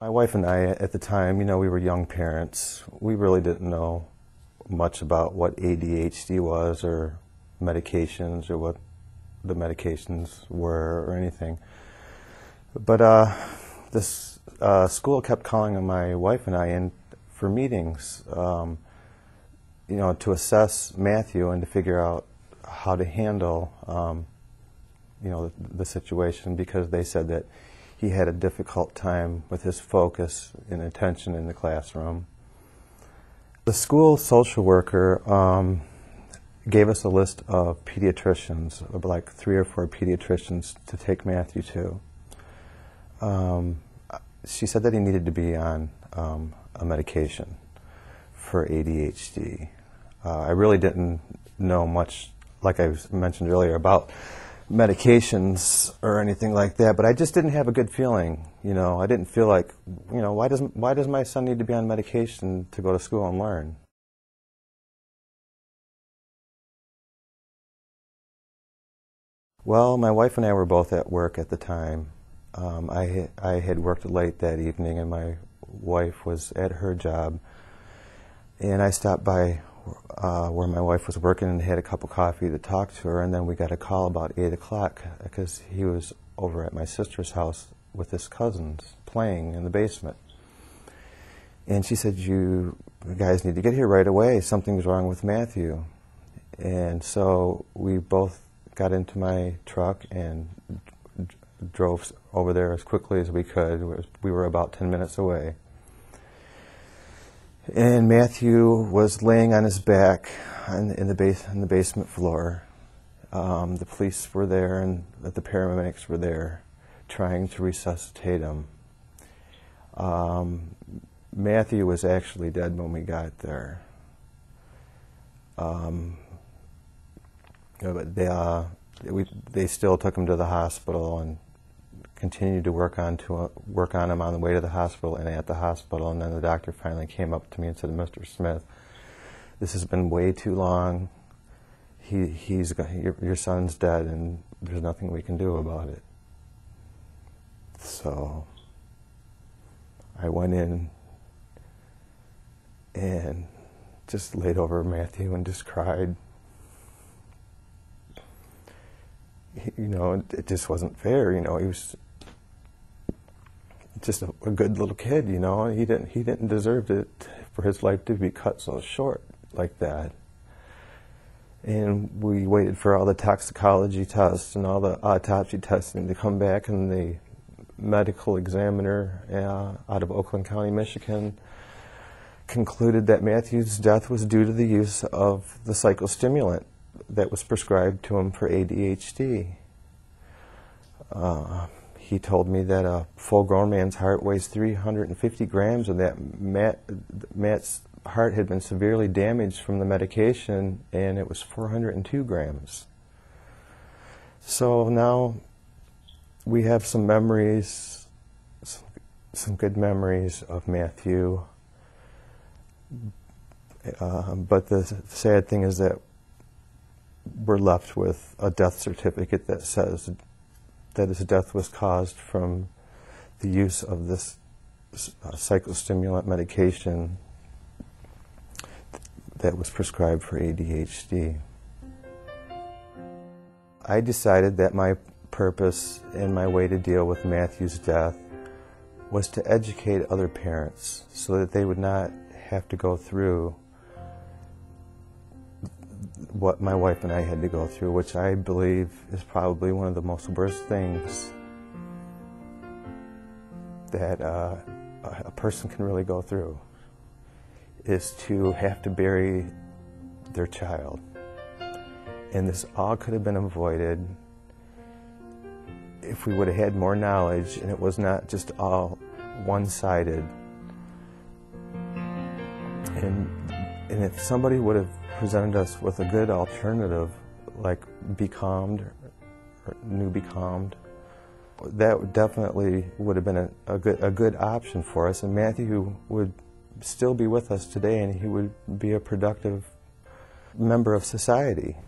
My wife and I, at the time, we were young parents. We really didn't know much about what ADHD was or medications or what the medications were or anything. But this school kept calling on my wife and I in for meetings, to assess Matthew and to figure out how to handle, the situation, because they said that he had a difficult time with his focus and attention in the classroom. The school social worker gave us a list of pediatricians, of like 3 or 4 pediatricians to take Matthew to. She said that he needed to be on a medication for ADHD. I really didn't know much, like I mentioned earlier, about medications or anything like that, but I just didn't have a good feeling. I didn't feel like, why does my son need to be on medication to go to school and learn? Well, my wife and I were both at work at the time. I had worked late that evening, and my wife was at her job, and I stopped by where my wife was working and had a cup of coffee to talk to her, and then we got a call about 8 o'clock because he was over at my sister's house with his cousins playing in the basement. And she said, "You guys need to get here right away. Something's wrong with Matthew." And so we both got into my truck and drove over there as quickly as we could. We were about 10 minutes away. And Matthew was laying on his back in the basement floor. The police were there and the paramedics were there trying to resuscitate him. Matthew was actually dead when we got there. But they still took him to the hospital and continued to work on him on the way to the hospital and at the hospital. And then the doctor finally came up to me and said, "Mr. Smith, this has been way too long. Your son's dead, and there's nothing we can do about it." So I went in and just laid over Matthew and just cried. It just wasn't fair. He was just a good little kid. He didn't deserve it for his life to be cut so short like that. And we waited for all the toxicology tests and all the autopsy testing to come back, and the medical examiner out of Oakland County, Michigan, concluded that Matthew's death was due to the use of the psychostimulant that was prescribed to him for ADHD. He told me that a full-grown man's heart weighs 350 grams, and that Matt's heart had been severely damaged from the medication, and it was 402 grams. So now we have some memories, some good memories of Matthew. But the sad thing is that we're left with a death certificate that says that his death was caused from the use of this psychostimulant medication that was prescribed for ADHD. I decided that my purpose and my way to deal with Matthew's death was to educate other parents so that they would not have to go through what my wife and I had to go through, which I believe is probably one of the most worst things that a person can really go through, is to have to bury their child. And this all could have been avoided if we would have had more knowledge and it was not just all one-sided. And if somebody would have presented us with a good alternative, like Be Calmed or New Be Calmed, that definitely would have been a good option for us, and Matthew would still be with us today, and he would be a productive member of society.